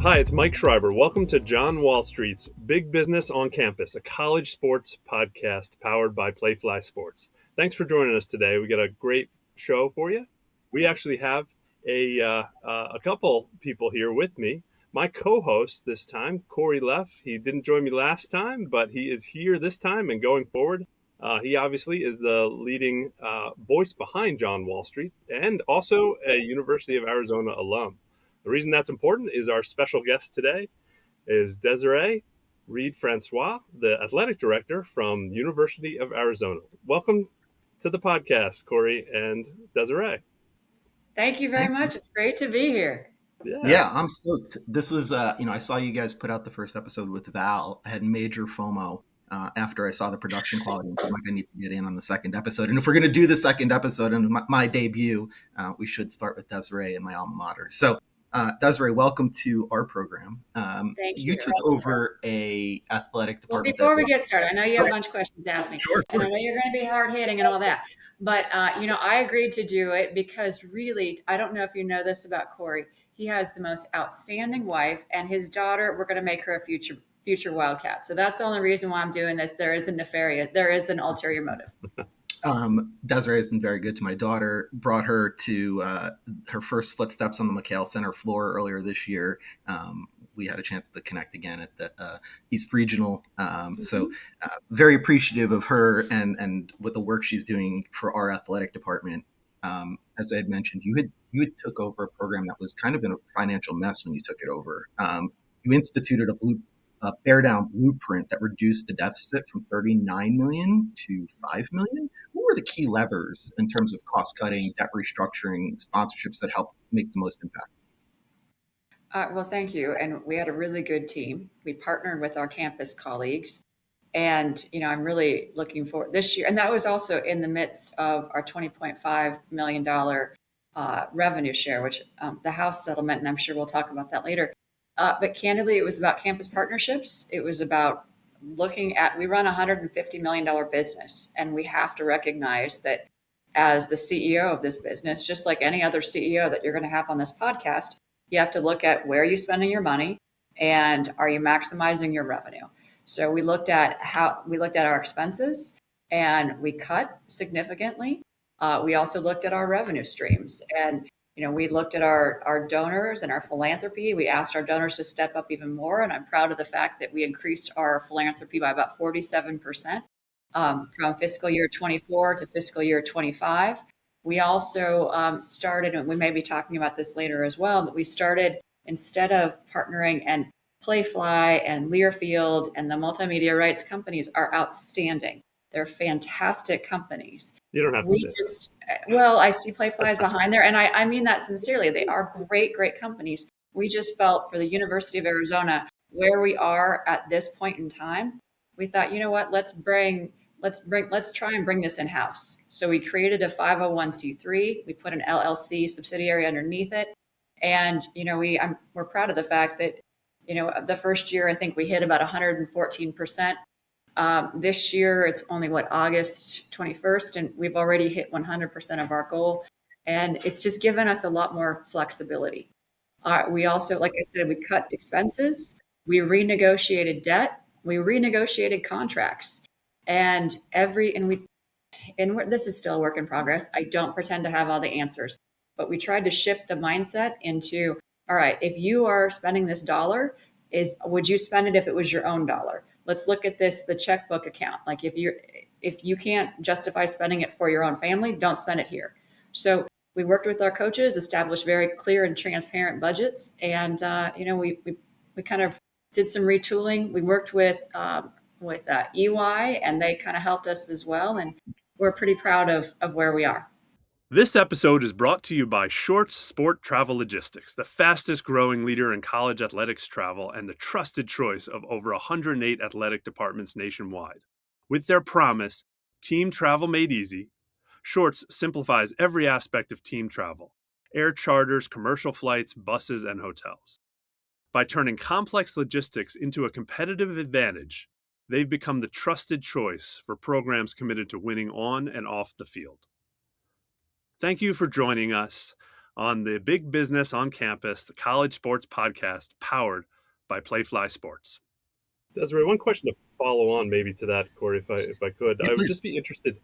Hi, it's Mike Schreiber. Welcome to JohnWallStreet's Big Business on Campus, a college sports podcast powered by Playfly Sports. Thanks for joining us today. We got a great show for you. We actually have a couple people here with me. My co-host this time, Corey Leff. He didn't join me last time, but he is here this time and going forward. He obviously is the leading voice behind JohnWallStreet and also a University of Arizona alum. The reason that's important is our special guest today is Desiree Reed-Francois, the athletic director from University of Arizona. Welcome to the podcast, Corey and Desiree. Thank you very much. It's great to be here. Yeah, I'm stoked. This was, I saw you guys put out the first episode with Val. I had major FOMO after I saw the production quality. I'm like, I need to get in on the second episode. And if we're going to do the second episode and my debut, we should start with Desiree and my alma mater. So, Desiree, welcome to our program. Thank you. You took over a athletic department. Well, before we get started, I know you have a bunch of questions to ask me. Sure. And I know you're going to be hard hitting and all that. But, I agreed to do it because really, I don't know if you know this about Corey. He has the most outstanding wife, and his daughter, we're going to make her a future Wildcat. So that's the only reason why I'm doing this. There is an ulterior motive. Desiree has been very good to my daughter, brought her to her first footsteps on the McHale Center floor earlier this year. We had a chance to connect again at the East Regional. So very appreciative of her and with the work she's doing for our athletic department. As I had mentioned, you had took over a program that was kind of in a financial mess when you took it over. You instituted a bear down blueprint that reduced the deficit from 39 million to 5 million. What were the key levers in terms of cost cutting, debt restructuring, sponsorships that helped make the most impact? Well, thank you. And we had a really good team. We partnered with our campus colleagues. And, I'm really looking forward this year. And that was also in the midst of our $20.5 million revenue share, which the House settlement, and I'm sure we'll talk about that later. But candidly, it was about campus partnerships. It was about we run a $150 million business, and we have to recognize that as the CEO of this business, just like any other CEO that you're going to have on this podcast, you have to look at where you're spending your money and are you maximizing your revenue. So we looked at our expenses and we cut significantly. We also looked at our revenue streams and we looked at our donors and our philanthropy. We asked our donors to step up even more. And I'm proud of the fact that we increased our philanthropy by about 47% from fiscal year 24 to fiscal year 25. We also started, and we may be talking about this later as well, but we started, instead of partnering, and Playfly and Learfield and the multimedia rights companies are outstanding. They're fantastic companies. You don't have to say. I see Playflies behind there, and I mean that sincerely. They are great, great companies. We just felt for the University of Arizona, where we are at this point in time, we thought, you know what, let's try and bring this in-house. So we created a 501c3. We put an LLC subsidiary underneath it, and we're proud of the fact that the first year I think we hit about 114%. This year, it's only August 21st, and we've already hit 100% of our goal. And it's just given us a lot more flexibility. We also, like I said, we cut expenses, we renegotiated debt, we renegotiated contracts, and this is still a work in progress. I don't pretend to have all the answers, but we tried to shift the mindset into, all right, if you are spending this dollar, would you spend it if it was your own dollar? Let's look at the checkbook account. Like if you can't justify spending it for your own family, don't spend it here. So we worked with our coaches, established very clear and transparent budgets. And, we kind of did some retooling. We worked with EY, and they kind of helped us as well. And we're pretty proud of where we are. This episode is brought to you by Shorts Sport Travel Logistics, the fastest growing leader in college athletics travel and the trusted choice of over 108 athletic departments nationwide. With their promise, Team Travel Made Easy, Shorts simplifies every aspect of team travel: air charters, commercial flights, buses, and hotels. By turning complex logistics into a competitive advantage, they've become the trusted choice for programs committed to winning on and off the field. Thank you for joining us on the Big Business on Campus, the college sports podcast powered by Playfly Sports. Desiree, one question to follow on maybe to that, Corey, if I could. Yeah, I would please. just be interested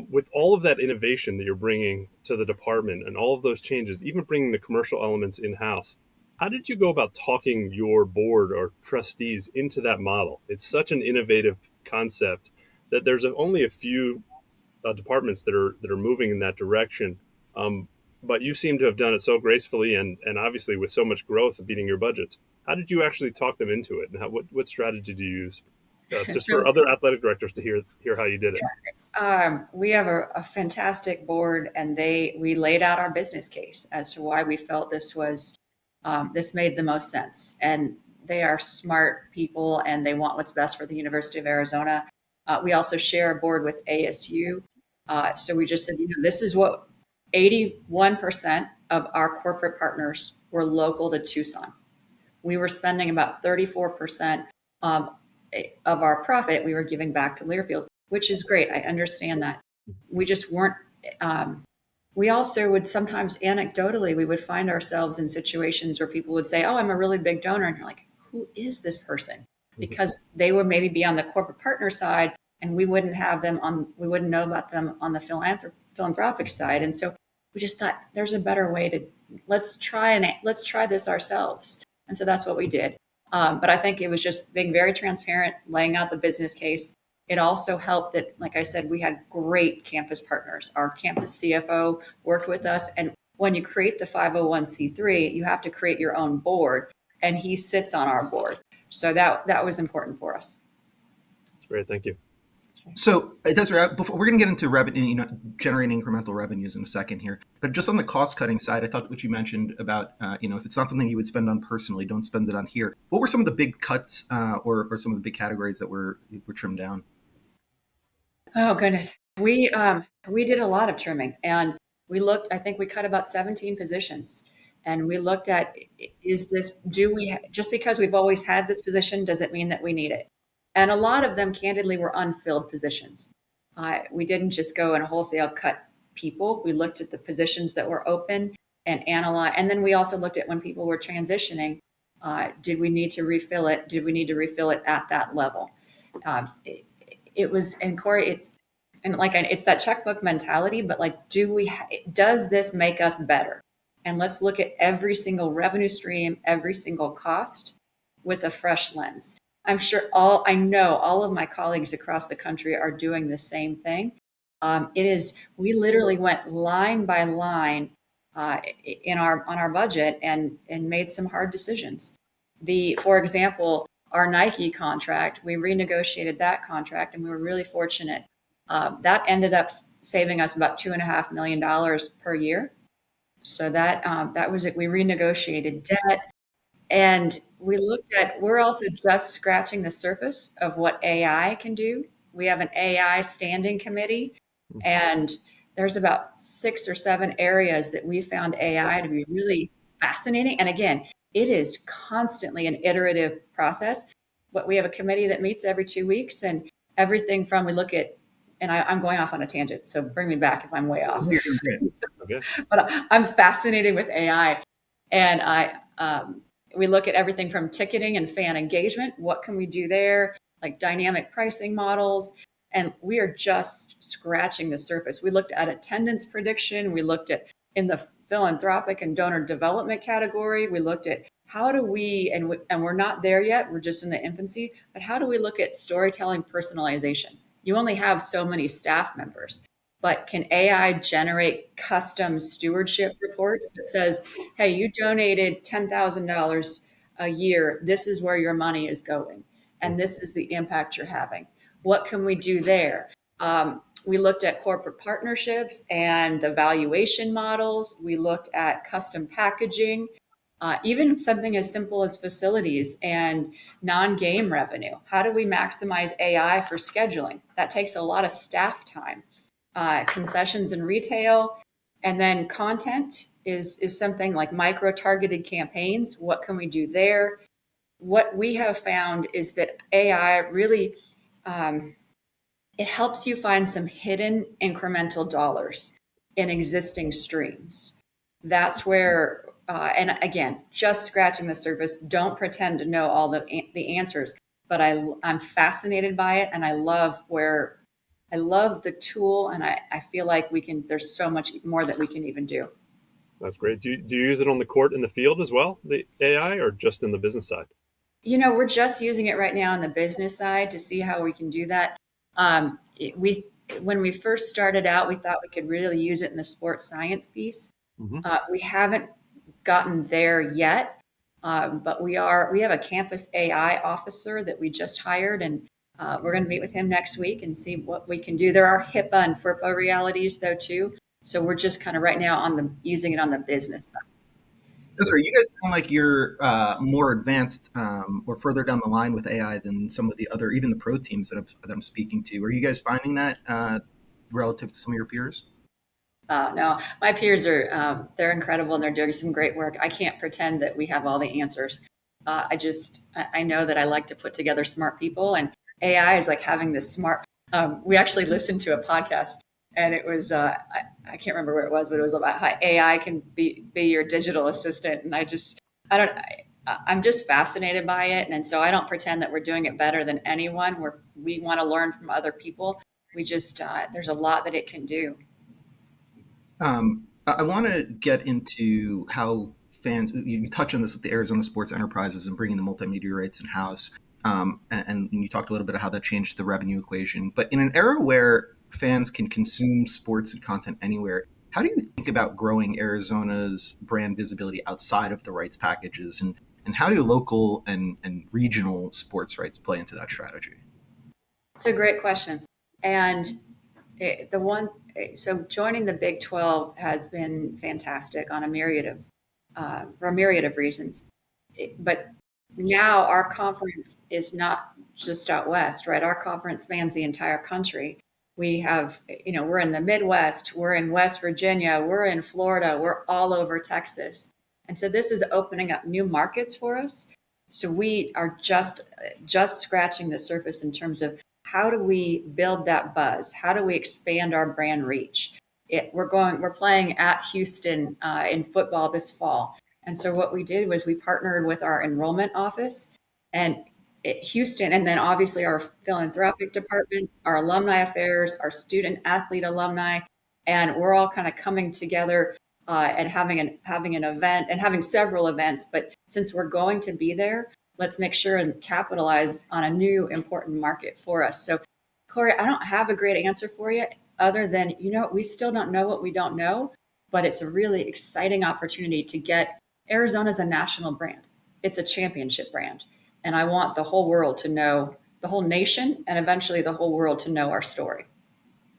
with all of that innovation that you're bringing to the department and all of those changes, even bringing the commercial elements in-house. How did you go about talking your board or trustees into that model? It's such an innovative concept that there's only a few departments that are moving in that direction. But you seem to have done it so gracefully and obviously with so much growth beating your budgets. How did you actually talk them into it, and what strategy do you use just for So other athletic directors to hear how you did it? we have a fantastic board, and we laid out our business case as to why we felt this made the most sense. And they are smart people, and they want what's best for the University of Arizona. We also share a board with ASU. So we just said, this is what 81% of our corporate partners were local to Tucson. We were spending about 34% of our profit we were giving back to Learfield, which is great. I understand that. We just weren't. We also would sometimes anecdotally, we would find ourselves in situations where people would say, "Oh, I'm a really big donor," and you're like, "Who is this person?" Because they would maybe be on the corporate partner side, and we wouldn't know about them on the philanthropic side. And so we just thought there's a better way to let's try this ourselves. And so that's what we did. But I think it was just being very transparent, laying out the business case. It also helped that, like I said, we had great campus partners. Our campus CFO worked with us. And when you create the 501c3, you have to create your own board, and he sits on our board. So that was important for us. That's great. Thank you. So, Desiree, before we're going to get into revenue, generating incremental revenues in a second here, but just on the cost-cutting side, I thought what you mentioned about, if it's not something you would spend on personally, don't spend it on here. What were some of the big cuts or some of the big categories that were trimmed down? Oh goodness, we did a lot of trimming, and we looked. I think we cut about 17 positions, and we looked at just because we've always had this position, does it mean that we need it? And a lot of them, candidly, were unfilled positions. We didn't just go and wholesale cut people. We looked at the positions that were open and analyze, and then we also looked at when people were transitioning. Did we need to refill it? Did we need to refill it at that level? It was, and Corey, it's that checkbook mentality, but does this make us better? And let's look at every single revenue stream, every single cost with a fresh lens. I know all of my colleagues across the country are doing the same thing. We literally went line by line on our budget and made some hard decisions. For example, our Nike contract, we renegotiated that contract, and we were really fortunate. That ended up saving us about $2.5 million per year. So that was it. We renegotiated debt. And we're also just scratching the surface of what AI can do. We have an AI standing committee, and there's about 6 or 7 areas that we found AI to be really fascinating. And again, it is constantly an iterative process. But we have a committee that meets every 2 weeks, and everything from I'm going off on a tangent, so bring me back if I'm way off. Okay. But I'm fascinated with AI, and we look at everything from ticketing and fan engagement. What can we do there? Like dynamic pricing models. And we are just scratching the surface. We looked at attendance prediction. We looked at in the philanthropic and donor development category. We looked at how do and we're not there yet. We're just in the infancy. But how do we look at storytelling personalization? You only have so many staff members. But can AI generate custom stewardship reports that says, hey, you donated $10,000 a year. This is where your money is going. And this is the impact you're having. What can we do there? We looked at corporate partnerships and the valuation models. We looked at custom packaging, even something as simple as facilities and non-game revenue. How do we maximize AI for scheduling? That takes a lot of staff time. Concessions and retail, and then content is something like micro-targeted campaigns. What can we do there? What we have found is that AI really, it helps you find some hidden incremental dollars in existing streams. that's where, and again, just scratching the surface. Don't pretend to know all the answers, but I'm fascinated by it, and I love the tool, and I feel like there's so much more that we can even do. That's great. Do you use it on the court in the field as well, the AI, or just in the business side? We're just using it right now on the business side to see how we can do that. When we first started out, we thought we could really use it in the sports science piece. Hmm. We haven't gotten there yet, but we have a campus AI officer that we just hired, and we're going to meet with him next week and see what we can do. There are HIPAA and FERPA realities though too, so we're just kind of right now using it on the business side. Desiree, you guys sound like you're more advanced or further down the line with AI than some of the other, even the pro teams that I'm speaking to. Are you guys finding that relative to some of your peers? No, my peers are they're incredible and they're doing some great work. I can't pretend that we have all the answers. I know that I like to put together smart people, and AI is like having this smart. We actually listened to a podcast, and it was I can't remember where it was, but it was about how AI can be your digital assistant, and I don't. I'm just fascinated by it, and so I don't pretend that we're doing it better than anyone. We want to learn from other people. We just there's a lot that it can do. I want to get into how fans, you touch on this with the Arizona Sports Enterprises and bringing the multimedia rights in house. And you talked a little bit of how that changed the revenue equation. But in an era where fans can consume sports and content anywhere, how do you think about growing Arizona's brand visibility outside of the rights packages? And how do local and regional sports rights play into that strategy? It's a great question. And the one, so joining the Big 12 has been fantastic on for a myriad of reasons. But now our conference is not just out west, right? Our conference spans the entire country. We have, we're in the Midwest, we're in West Virginia, we're in Florida, we're all over Texas. And so this is opening up new markets for us. So we are just scratching the surface in terms of how do we build that buzz? How do we expand our brand reach? We're playing at Houston in football this fall. And so what we did was we partnered with our enrollment office and Houston, and then obviously our philanthropic department, our alumni affairs, our student athlete alumni, and we're all kind of coming together and having an event and having several events. But since we're going to be there, let's make sure and capitalize on a new important market for us. So, Corey, I don't have a great answer for you other than, we still don't know what we don't know, but it's a really exciting opportunity to get Arizona's a national brand. It's a championship brand. And I want the whole world to know, the whole nation, and eventually the whole world to know our story.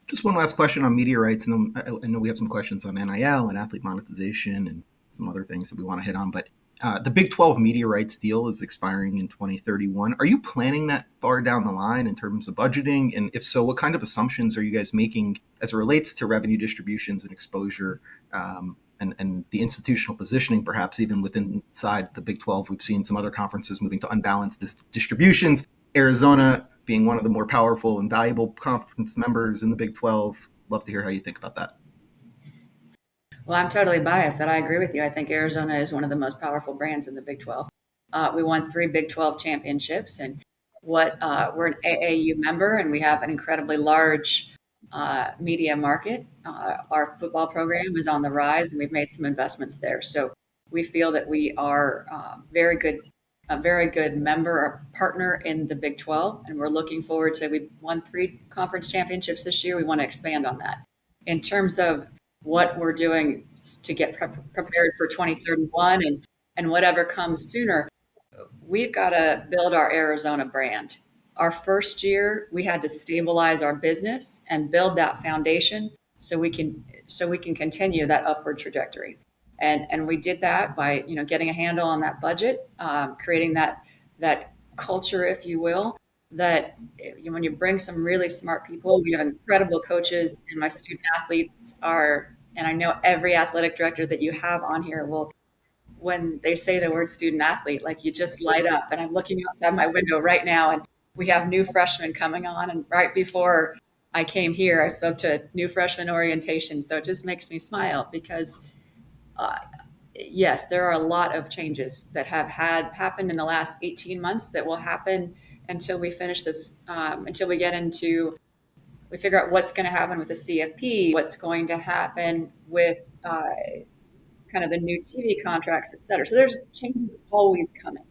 Just one last question on media rights, and then I know we have some questions on NIL and athlete monetization and some other things that we want to hit on. But the Big 12 media rights deal is expiring in 2031. Are you planning that far down the line in terms of budgeting? And if so, what kind of assumptions are you guys making as it relates to revenue distributions and exposure and the institutional positioning, perhaps even within inside the Big 12? We've seen some other conferences moving to unbalanced distributions. Arizona being one of the more powerful and valuable conference members in the Big 12. Love to hear how you think about that. Well, I'm totally biased, but I agree with you. I think Arizona is one of the most powerful brands in the Big 12. We won 3 Big 12 championships, and we're an AAU member, and we have an incredibly large media market. Our football program is on the rise, and we've made some investments there. So we feel that we are a very good member or partner in the Big 12, and we're looking forward to. We won 3 conference championships this year. We want to expand on that. In terms of what we're doing to get prepared for 2031 and whatever comes sooner, we've got to build our Arizona brand. Our first year, we had to stabilize our business and build that foundation so we can continue that upward trajectory. And we did that by getting a handle on that budget, creating that culture, if you will, that when you bring some really smart people, we have incredible coaches, and my student athletes are, and I know every athletic director that you have on here will, when they say the word student athlete, like you just light up. And I'm looking outside my window right now, and we have new freshmen coming on. And right before I came here, I spoke to new freshman orientation. So it just makes me smile because uh, yes, there are a lot of changes that have had happened in the last 18 months that will happen until we finish this, until we get into, we figure out what's going to happen with the CFP, what's going to happen with kind of the new TV contracts, et cetera. So there's change always coming.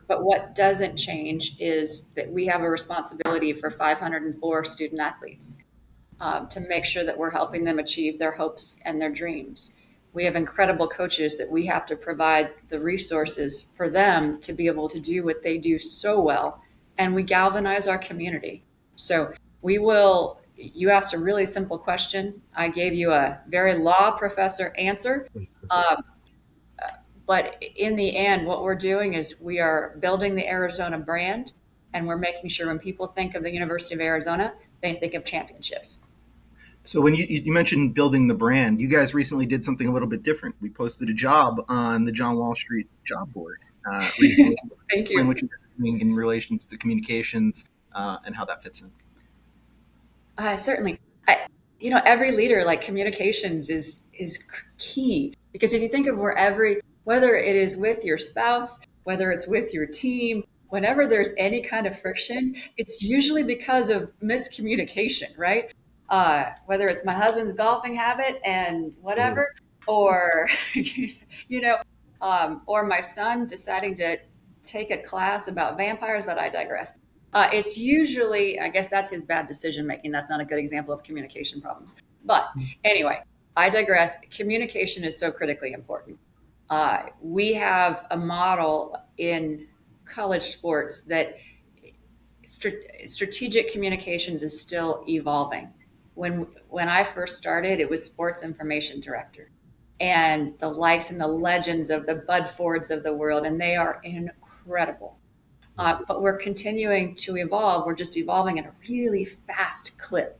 But what doesn't change is that we have a responsibility for 504 student athletes, to make sure that we're helping them achieve their hopes and their dreams. We have incredible coaches that we have to provide the resources for them to be able to do what they do so well. And we galvanize our community. So we will, you asked a really simple question. I gave you a very law professor answer. Um, but in the end, what we're doing is we are building the Arizona brand, and we're making sure when people think of the University of Arizona, they think of championships. So when you mentioned building the brand, you guys recently did something a little bit different. We posted a job on the John Wall Street job board recently. Thank Explain you. what you're doing in relations to communications and how that fits in. Certainly. Every leader, like, communications is key, because if you think of whether it is with your spouse, whether it's with your team, whenever there's any kind of friction, it's usually because of miscommunication, right? Whether it's my husband's golfing habit and whatever, or or my son deciding to take a class about vampires, but I digress. It's usually, I guess that's his bad decision making. That's not a good example of communication problems. But anyway, I digress. Communication is so critically important. We have a model in college sports that strategic communications is still evolving. When I first started, it was sports information director, and the likes and the legends of the Bud Fords of the world, and they are incredible. But we're continuing to evolve. We're just evolving at a really fast clip.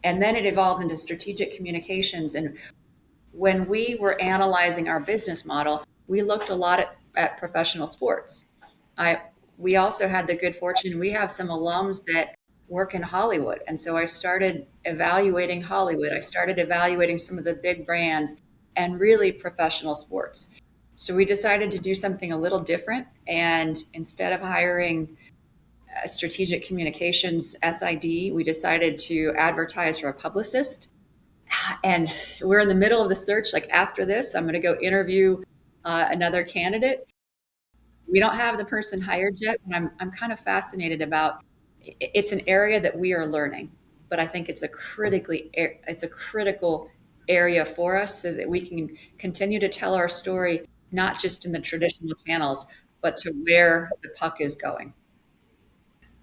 And then it evolved into strategic communications. And when we were analyzing our business model, we looked a lot at professional sports. We also had the good fortune, we have some alums that work in Hollywood. And so I started evaluating Hollywood. I started evaluating some of the big brands and really professional sports. So we decided to do something a little different. And instead of hiring a strategic communications SID, we decided to advertise for a publicist. And we're in the middle of the search. Like, after this, I'm going to go interview another candidate. We don't have the person hired yet, and I'm kind of fascinated about. It's an area that we are learning, but I think it's a critical area for us, so that we can continue to tell our story, not just in the traditional channels, but to where the puck is going.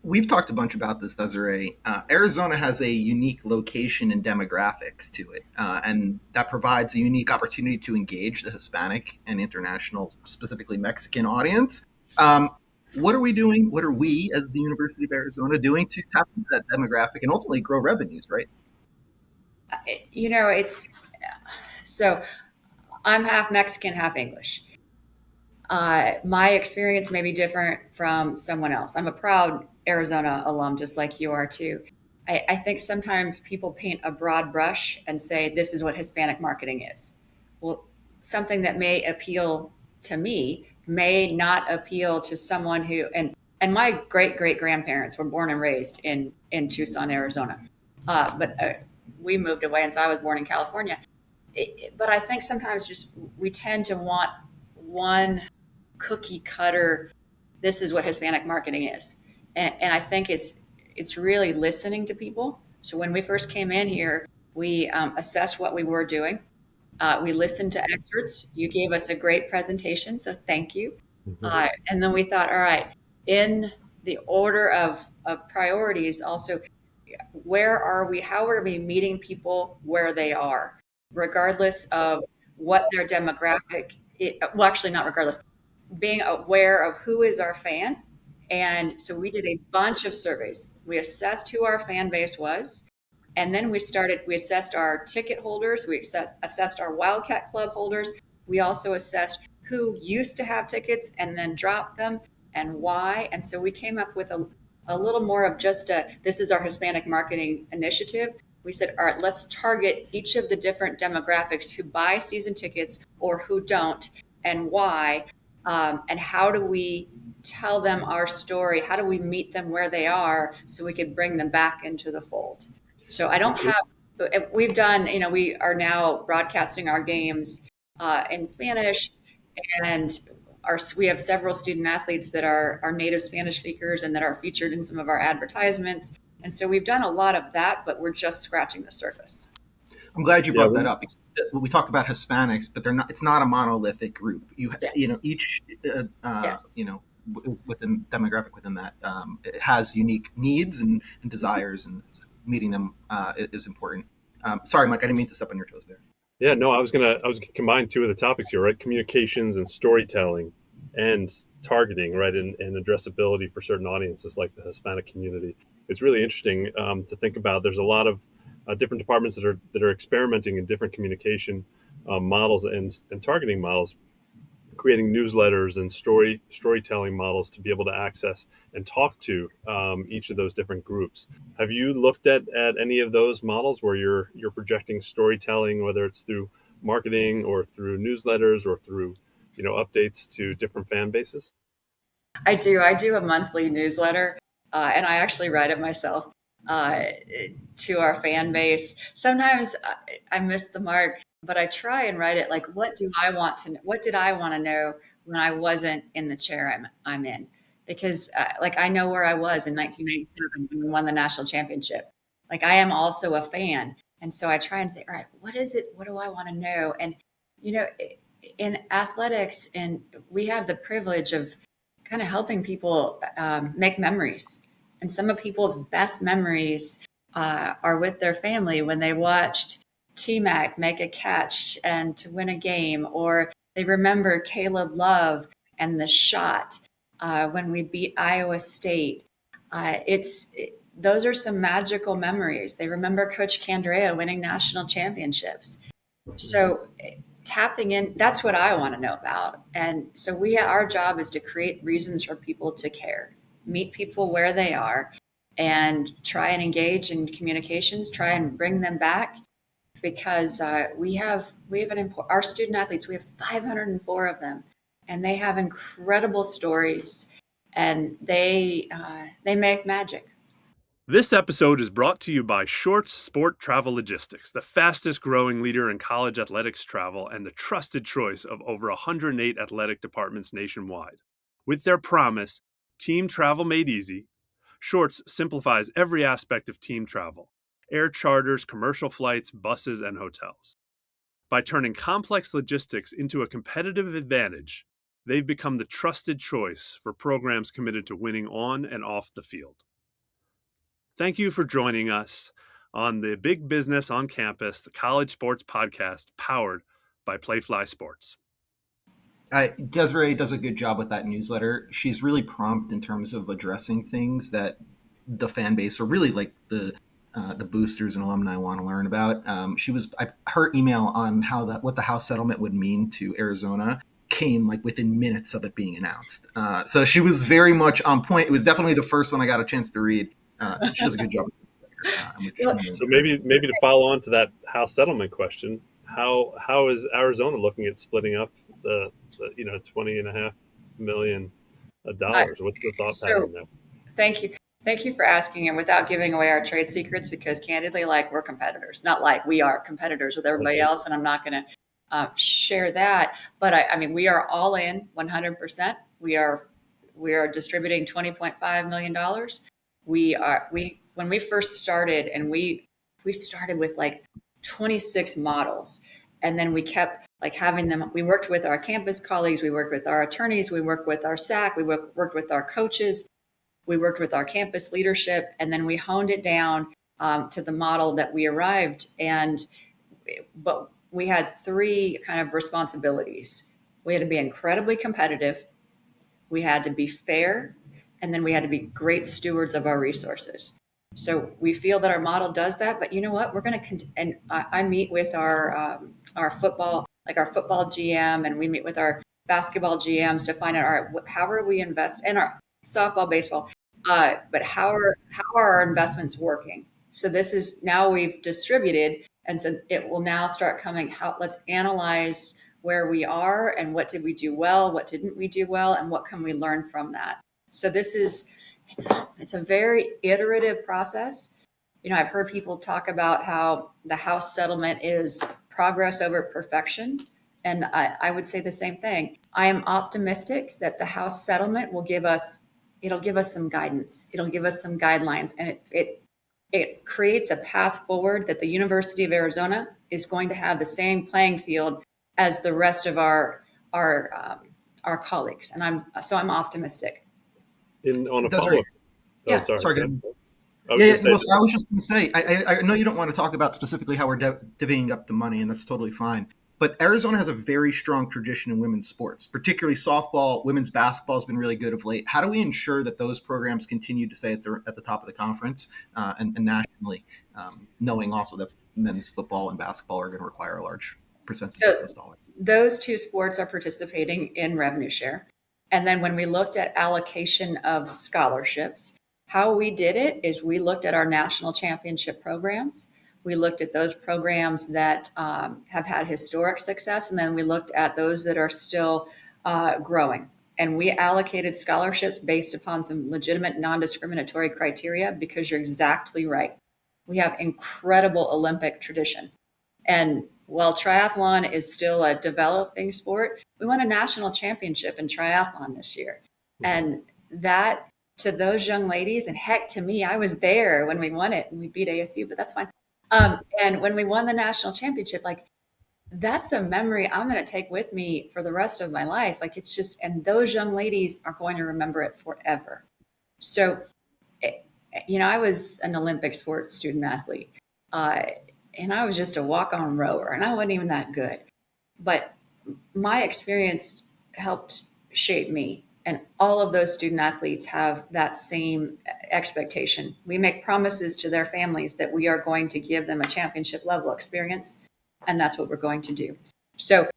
We've talked a bunch about this, Desiree. Arizona has a unique location and demographics to it, and that provides a unique opportunity to engage the Hispanic and international, specifically Mexican audience. What are we doing? What are we, as the University of Arizona, doing to tap into that demographic and ultimately grow revenues, right? It's so I'm half Mexican, half English. My experience may be different from someone else. I'm a proud Arizona alum, just like you are too. I think sometimes people paint a broad brush and say, this is what Hispanic marketing is. Well, something that may appeal to me may not appeal to someone who, and my great great grandparents were born and raised in Tucson, Arizona. But we moved away, and so I was born in California. But I think sometimes just we tend to want one cookie cutter, this is what Hispanic marketing is. And I think it's really listening to people. So when we first came in here, we assessed what we were doing. We listened to experts. You gave us a great presentation, so thank you. And then we thought, all right, in the order of priorities, also, where are we? How are we meeting people where they are, regardless of what their demographic? Well, actually, not regardless. Being aware of who is our fan. And so we did a bunch of surveys. We assessed who our fan base was. And then we assessed our ticket holders. We assessed our Wildcat Club holders. We also assessed who used to have tickets and then dropped them, and why. And so we came up with a little more of just this is our Hispanic marketing initiative. we said, all right, let's target each of the different demographics who buy season tickets or who don't, and why, and how do we tell them our story? How do we meet them where they are so we could bring them back into the fold? So I don't have, we've done, we are now broadcasting our games in Spanish, and we have several student athletes that are native Spanish speakers and that are featured in some of our advertisements. And so we've done a lot of that, but we're just scratching the surface. I'm glad you Yeah, brought that up because we talk about Hispanics, but they're not. It's not a monolithic group. Each Yes. is within demographic within that it has unique needs and desires, and meeting them is important. Sorry, Mike, I didn't mean to step on your toes there. Yeah, no, I was gonna combine two of the topics here, right? Communications and storytelling, and targeting, right, and addressability for certain audiences like the Hispanic community. It's really interesting to think about. There's a lot of different departments that are experimenting in different communication models and targeting models, creating newsletters and storytelling models to be able to access and talk to each of those different groups. Have you looked at any of those models where you're projecting storytelling, whether it's through marketing or through newsletters or through updates to different fan bases? I do. I do a monthly newsletter, and I actually write it myself uh, to our fan base. Sometimes I miss the mark, but I try and write it like, what do I want to? What did I want to know when I wasn't in the chair I'm in? Because like I know where I was in 1997 when we won the national championship. Like I am also a fan, and so I try and say, all right, what is it? What do I want to know? And you know, in athletics, and we have the privilege of kind of helping people make memories. And some of people's best memories are with their family when they watched T-Mac make a catch and to win a game, or they remember Caleb Love and the shot when we beat Iowa State. Those are some magical memories. They remember Coach Candrea winning national championships. So tapping in, that's what I want to know about. And so our job is to create reasons for people to care, meet people where they are, and try and engage in communications, try and bring them back, because our student athletes, we have 504 of them, and they have incredible stories, and they make magic. This episode is brought to you by Shorts Sport Travel Logistics, the fastest growing leader in college athletics travel and the trusted choice of over 108 athletic departments nationwide. With their promise, Team Travel Made Easy, Shorts simplifies every aspect of team travel: air charters, commercial flights, buses, and hotels. By turning complex logistics into a competitive advantage, they've become the trusted choice for programs committed to winning on and off the field. Thank you for joining us on the Big Business on Campus, the college sports podcast powered by Playfly Sports. Desiree does a good job with that newsletter. She's really prompt in terms of addressing things that the fan base, or really like the boosters and alumni, want to learn about. Her email on what the House settlement would mean to Arizona came like within minutes of it being announced. So she was very much on point. It was definitely the first one I got a chance to read. So she does a good job. So maybe to follow on to that House settlement question, how is Arizona looking at splitting up the $20.5 million? What's the thought pattern there? Thank you for asking, and without giving away our trade secrets, because candidly, like, we're competitors, not like we are competitors with everybody else, and I'm not going to share that. But I mean, we are all in 100%. We are distributing $20.5 million. When we first started, and we started with like 26 models, and then we kept like having them. We worked with our campus colleagues, we worked with our attorneys, we worked with our SAC, we worked with our coaches, we worked with our campus leadership, and then we honed it down to the model that we arrived. But we had three kind of responsibilities. We had to be incredibly competitive, we had to be fair, and then we had to be great stewards of our resources. So we feel that our model does that. But you know what? We're going to and I meet with our football, like our football GM, and we meet with our basketball GMs to find out, all right, how are we invest in our softball, baseball, but how are our investments working? So this is now we've distributed, and so it will now start coming out. Let's analyze where we are and what did we do well, what didn't we do well, and what can we learn from that. So this is it's a very iterative process. I've heard people talk about how the House settlement is progress over perfection. And I would say the same thing. I am optimistic that the House settlement will it'll give us some guidance. It'll give us some guidelines, and it creates a path forward that the University of Arizona is going to have the same playing field as the rest of our colleagues. And I'm optimistic. On a Desiree, follow-up. Yeah. Sorry. sorry, go ahead. I Yeah, was well, just I was just going to say, I know you don't want to talk about specifically how we're divvying up the money, and that's totally fine. But Arizona has a very strong tradition in women's sports, particularly softball. Women's basketball has been really good of late. How do we ensure that those programs continue to stay at the top of the conference and nationally, knowing also that men's football and basketball are going to require a large percentage of this dollar? Those two sports are participating in revenue share. And then when we looked at allocation of scholarships, how we did it is we looked at our national championship programs. We looked at those programs that have had historic success, and then we looked at those that are still growing. And we allocated scholarships based upon some legitimate non-discriminatory criteria, because you're exactly right. We have incredible Olympic tradition. And while triathlon is still a developing sport, we won a national championship in triathlon this year. And that, to those young ladies, and heck, to me, I was there when we won it, and we beat ASU, but that's fine. And when we won the national championship, like, that's a memory I'm going to take with me for the rest of my life. Like, it's just, and those young ladies are going to remember it forever. So, I was an Olympic sports student athlete, and I was just a walk-on rower, and I wasn't even that good. But my experience helped shape me. And all of those student athletes have that same expectation. We make promises to their families that we are going to give them a championship level experience, and that's what we're going to do. So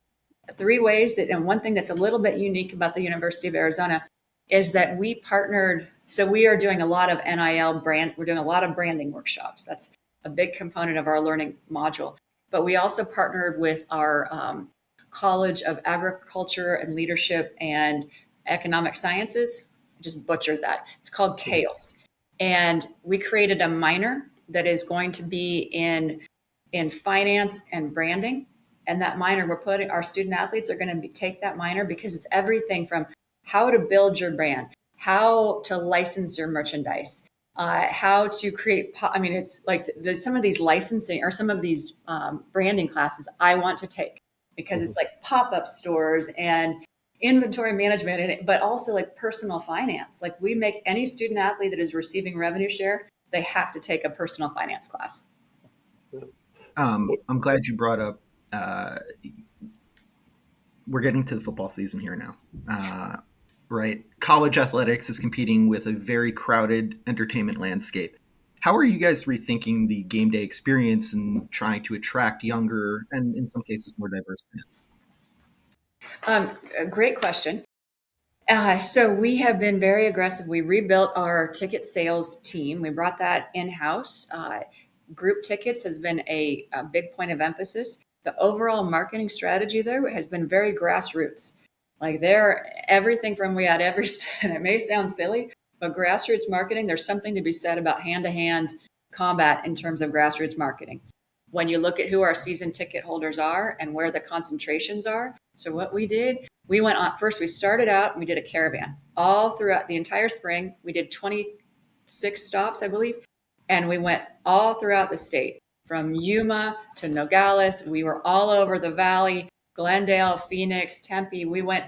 3 ways that, and one thing that's a little bit unique about the University of Arizona is that we partnered. So we are doing a lot of NIL we're doing a lot of branding workshops. That's a big component of our learning module. But we also partnered with our College of Agriculture and Leadership and Economic Sciences. I just butchered that. It's called CALES. And we created a minor that is going to be in finance and branding. And that minor, our student athletes are going to take that minor, because it's everything from how to build your brand, how to license your merchandise, how to create, it's like some of these licensing or some of these branding classes I want to take, because it's like pop-up stores and inventory management, but also like personal finance. Like, we make any student athlete that is receiving revenue share, they have to take a personal finance class. I'm glad you brought up, we're getting to the football season here now, right? College athletics is competing with a very crowded entertainment landscape. How are you guys rethinking the game day experience and trying to attract younger and, in some cases, more diverse fans? A great question. So we have been very aggressive. We rebuilt our ticket sales team. We brought that in-house. Group tickets has been a big point of emphasis. The overall marketing strategy there has been very grassroots. Like, everything from, we had every, and it may sound silly, but grassroots marketing, there's something to be said about hand-to-hand combat in terms of grassroots marketing. When you look at who our season ticket holders are and where the concentrations are. So what we did, we went on, first we started out and we did a caravan all throughout the entire spring. We did 26 stops, I believe. And we went all throughout the state, from Yuma to Nogales. We were all over the valley, Glendale, Phoenix, Tempe. We went,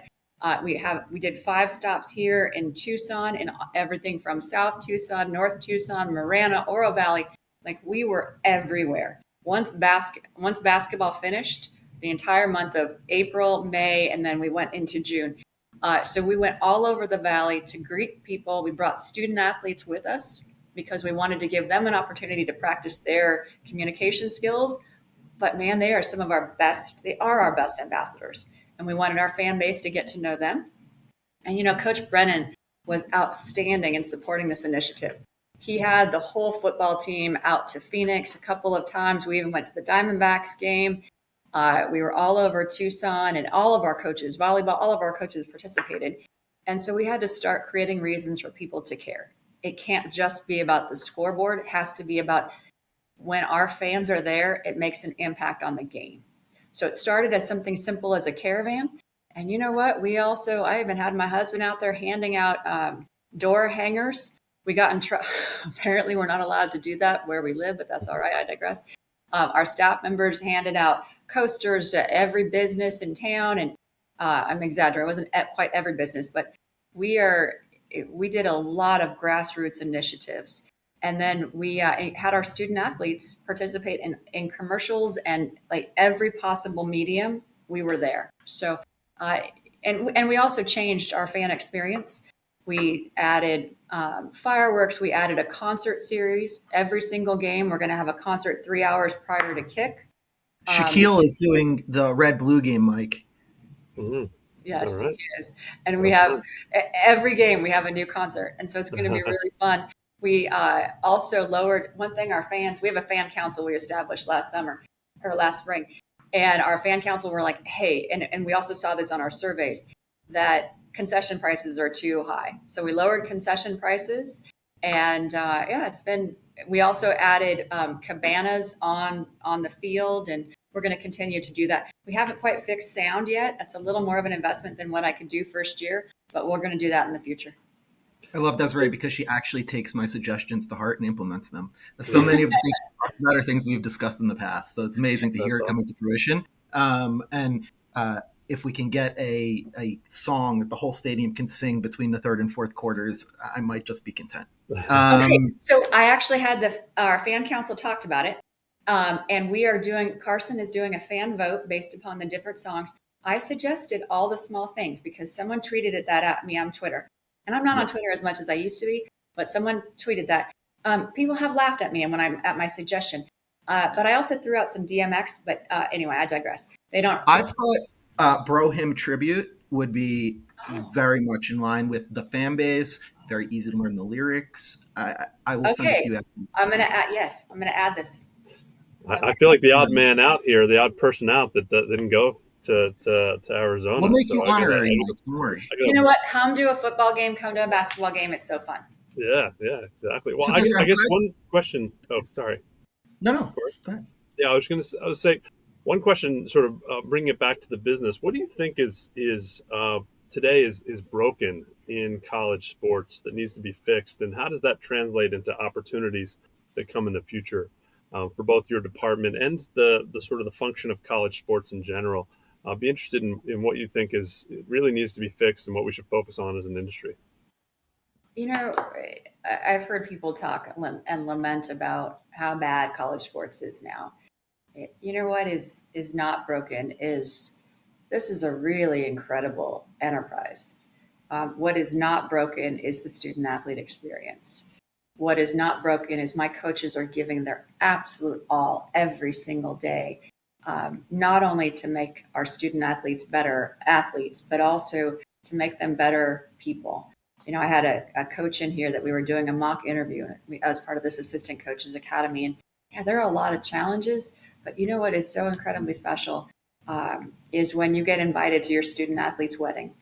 we did 5 stops here in Tucson, and everything from South Tucson, North Tucson, Marana, Oro Valley. Like, we were everywhere. Once basketball finished, the entire month of April, May, and then we went into June. So we went all over the valley to greet people. We brought student athletes with us, because we wanted to give them an opportunity to practice their communication skills. But man, they are our best ambassadors. And we wanted our fan base to get to know them. And, Coach Brennan was outstanding in supporting this initiative. He had the whole football team out to Phoenix a couple of times. We even went to the Diamondbacks game. We were all over Tucson, and all of our coaches, volleyball, all of our coaches participated. And so we had to start creating reasons for people to care. It can't just be about the scoreboard. It has to be about when our fans are there, it makes an impact on the game. So it started as something simple as a caravan. And you know what? I even had my husband out there handing out door hangers. We got in trouble. Apparently, we're not allowed to do that where we live, but that's all right. I digress. Our staff members handed out coasters to every business in town. And I'm exaggerating. It wasn't quite every business, but we did a lot of grassroots initiatives. And then we had our student athletes participate in commercials and like every possible medium. We were there. So, and we also changed our fan experience. We added fireworks. We added a concert series. Every single game, we're going to have a concert 3 hours prior to kick. Shaquille is doing the red-blue game, Mike. Mm-hmm. Yes, All right. he is. And we have every game, we have a new concert. And so it's going to be really fun. We also lowered one thing, we have a fan council we established last spring. And our fan council were like, hey, and we also saw this on our surveys, that concession prices are too high. So we lowered concession prices. And we also added cabanas on the field, and we're going to continue to do that. We haven't quite fixed sound yet. That's a little more of an investment than what I could do first year, but we're going to do that in the future. I love Desiree because she actually takes my suggestions to heart and implements them. So many of the things she talked about are things we've discussed in the past. So it's amazing to hear it come into fruition. If we can get a song that the whole stadium can sing between the third and fourth quarters, I might just be content. Okay, so I actually had our fan council talked about it. And Carson is doing a fan vote based upon the different songs. I suggested all the small things because someone tweeted that at me on Twitter. And I'm not on Twitter as much as I used to be, but someone tweeted that. People have laughed at me when I'm at my suggestion. But I also threw out some DMX, but anyway, I digress. I thought Bro Hymn Tribute would be very much in line with the fan base, very easy to learn the lyrics. I will send it to you. I'm going to add this. I feel like the odd man out here, the odd person out that didn't go to Arizona. We'll make you honorary, Mike. Don't worry. You know what? Come to a football game. Come to a basketball game. It's so fun. Yeah, exactly. Well, so I guess one question. Oh, sorry. No. Go ahead. Yeah, I was say one question. Sort of bringing it back to the business. What do you think is today is broken in college sports that needs to be fixed, and how does that translate into opportunities that come in the future for both your department and the sort of the function of college sports in general? I'll be interested in what you think it really needs to be fixed and what we should focus on as an industry. You know, I've heard people talk and lament about how bad college sports is now. You know what is not broken is this is a really incredible enterprise. What is not broken is the student athlete experience. What is not broken is my coaches are giving their absolute all every single day, not only to make our student athletes better athletes, but also to make them better people. You know, I had a coach in here that we were doing a mock interview as part of this Assistant Coaches Academy. And yeah, there are a lot of challenges, but you know what is so incredibly special is when you get invited to your student athlete's wedding,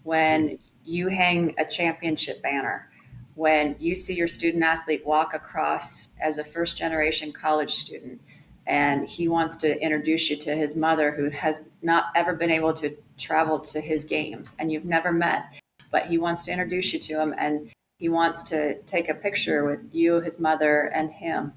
when you hang a championship banner, when you see your student athlete walk across as a first generation college student, and he wants to introduce you to his mother who has not ever been able to travel to his games and you've never met, but he wants to introduce you to him and he wants to take a picture with you, his mother, and him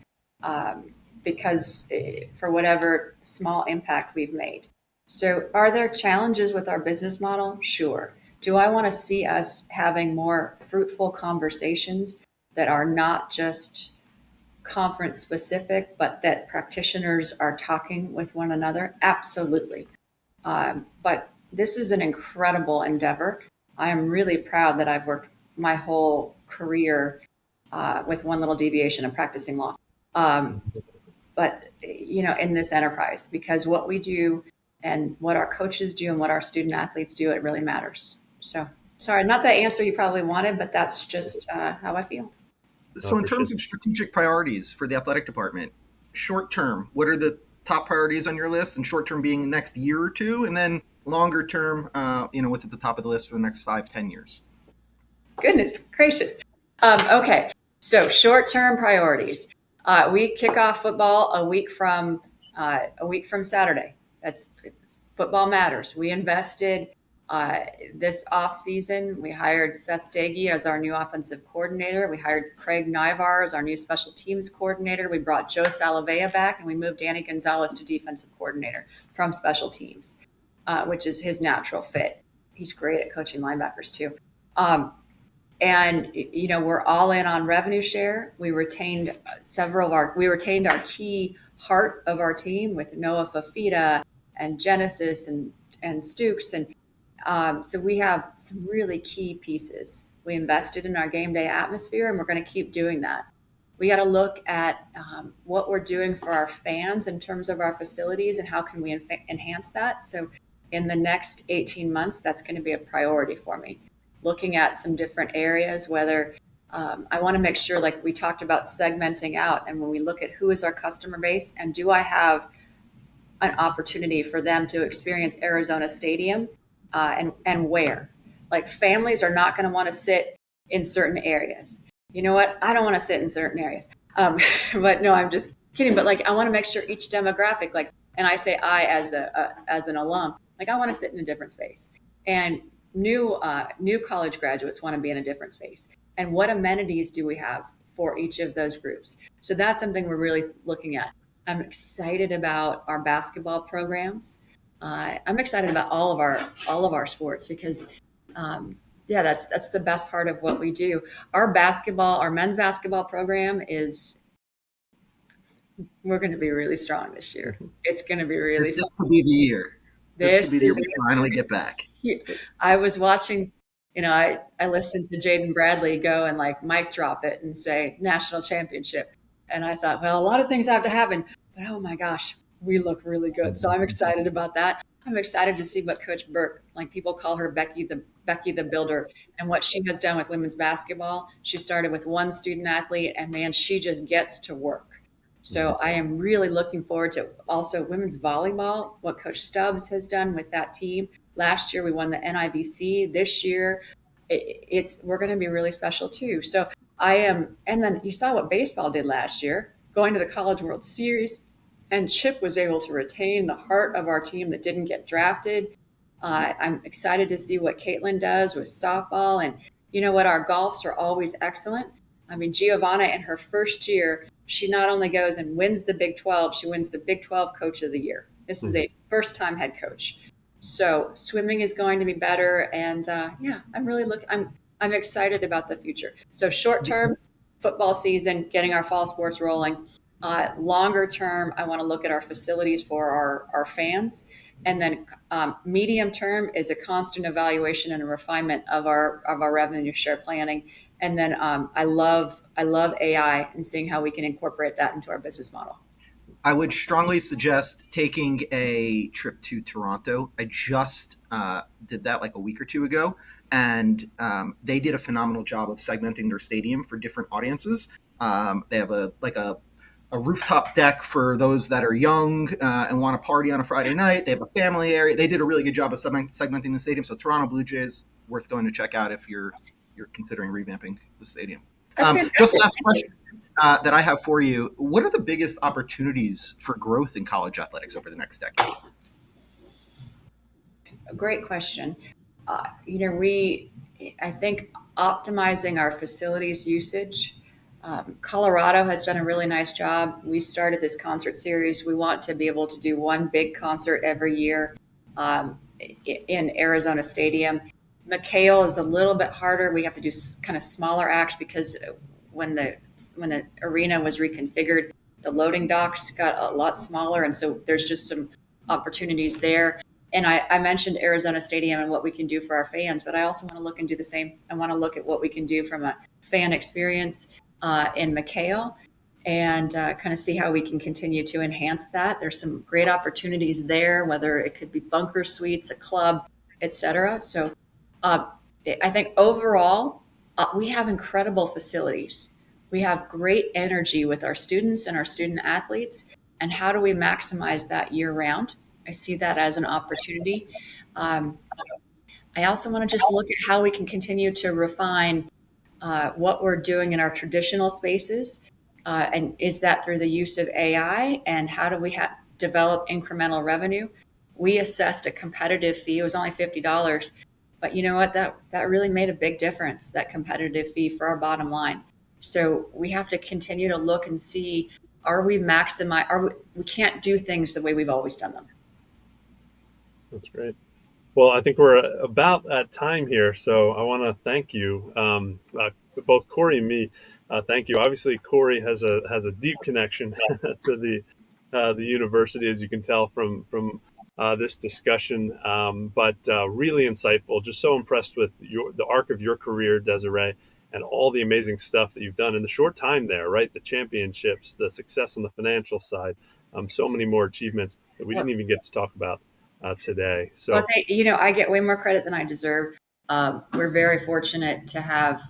because for whatever small impact we've made. So are there challenges with our business model? Sure. Do I want to see us having more fruitful conversations that are not just conference specific, but that practitioners are talking with one another? Absolutely. But this is an incredible endeavor. I am really proud that I've worked my whole career with one little deviation of practicing law. But, you know, in this enterprise, because what we do and what our coaches do and what our student athletes do, it really matters. So sorry, not the answer you probably wanted, but that's just how I feel. So, in For terms of strategic priorities for the athletic department, short term, what are the top priorities on your list? And short term being next year or two, and then longer term, what's at the top of the list for the next 5, 10 years? Goodness gracious. Okay, so short-term priorities. We kick off football a week from Saturday. That's football matters. We invested this off season. We hired Seth Dagey as our new offensive coordinator. We hired Craig Nivar as our new special teams coordinator. We brought Joe Salavea back, and we moved Danny Gonzalez to defensive coordinator from special teams, which is his natural fit. He's great at coaching linebackers too. And we're all in on revenue share. We retained our key heart of our team with Noah Fafita and Genesis and Stukes, and so we have some really key pieces. We invested in our game day atmosphere, and we're going to keep doing that. We got to look at what we're doing for our fans in terms of our facilities and how can we enhance that. So in the next 18 months, that's going to be a priority for me. Looking at some different areas, whether I want to make sure, like we talked about, segmenting out. And when we look at who is our customer base and do I have an opportunity for them to experience Arizona Stadium and where? Like families are not going to want to sit in certain areas. You know what? I don't want to sit in certain areas. But no, I'm just kidding. But like I want to make sure each demographic, and I say I as an alum, like I want to sit in a different space. And new college graduates want to be in a different space. And what amenities do we have for each of those groups? So that's something we're really looking at. I'm excited about our basketball programs. I'm excited about all of our sports because, that's the best part of what we do. Our men's basketball program we're going to be really strong this year. It's going to be really fun. This could be the year. This could be the year we finally get back. I was watching, I listened to Jaden Bradley go and like mic drop it and say national championship. And I thought, well, a lot of things have to happen, but oh my gosh, we look really good. So I'm excited about that. I'm excited to see what Coach Burke, like people call her Becky the Builder, and what she has done with women's basketball. She started with one student athlete, and man, she just gets to work. So I am really looking forward to also women's volleyball, what Coach Stubbs has done with that team. Last year, we won the NIVC. This year, we're going to be really special too. So and then you saw what baseball did last year, going to the College World Series, and Chip was able to retain the heart of our team that didn't get drafted. I'm excited to see what Caitlin does with softball. And you know what? Our golfs are always excellent. I mean, Giovanna in her first year, she not only goes and wins the Big 12, she wins the Big 12 Coach of the Year. This is a first-time head coach. So swimming is going to be better. And I'm excited about the future. So short-term, football season, getting our fall sports rolling. Longer term, I want to look at our facilities for our fans. And then medium term is a constant evaluation and a refinement of our revenue share planning. And then I love AI and seeing how we can incorporate that into our business model. I would strongly suggest taking a trip to Toronto. I just did that like a week or two ago, and they did a phenomenal job of segmenting their stadium for different audiences. They have a rooftop deck for those that are young and want to party on a Friday night. They have a family area. They did a really good job of segmenting the stadium. So Toronto Blue Jays, worth going to check out if you're considering revamping the stadium. Just last question that I have for you. What are the biggest opportunities for growth in college athletics over the next decade? A great question. I think optimizing our facilities usage. Colorado has done a really nice job. We started this concert series. We want to be able to do one big concert every year in Arizona Stadium. McHale is a little bit harder. We have to do kind of smaller acts because when the arena was reconfigured, the loading docks got a lot smaller. And so there's just some opportunities there. And I mentioned Arizona Stadium and what we can do for our fans, but I also want to look and do the same. I want to look at what we can do from a fan experience in McHale and kind of see how we can continue to enhance that. There's some great opportunities there, whether it could be bunker suites, a club, et cetera. So I think overall, we have incredible facilities. we have great energy with our students and our student athletes. And how do we maximize that year round? I see that as an opportunity. I also want to just look at how we can continue to refine what we're doing in our traditional spaces. And is that through the use of AI? And how do we develop incremental revenue? We assessed a competitive fee. It was only $50. But you know what? That really made a big difference, that competitive fee for our bottom line. So we have to continue to look and see, are we we can't do things the way we've always done them. That's great. Well, I think we're about at time here, so I want to thank you, both Corey and me. Thank you. Obviously, Corey has a deep connection to the university, as you can tell from this discussion. But really insightful. Just so impressed with the arc of your career, Desiree, and all the amazing stuff that you've done in the short time there. Right, the championships, the success on the financial side, so many more achievements that we didn't even get to talk about today. So, well, I get way more credit than I deserve. We're very fortunate to have,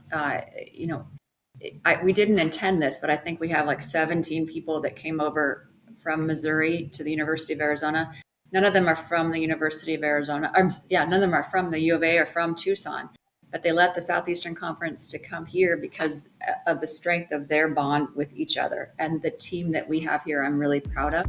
we didn't intend this, but I think we have like 17 people that came over from Missouri to the University of Arizona. None of them are from the University of Arizona. None of them are from the U of A or from Tucson, but they left the Southeastern Conference to come here because of the strength of their bond with each other, and the team that we have here, I'm really proud of.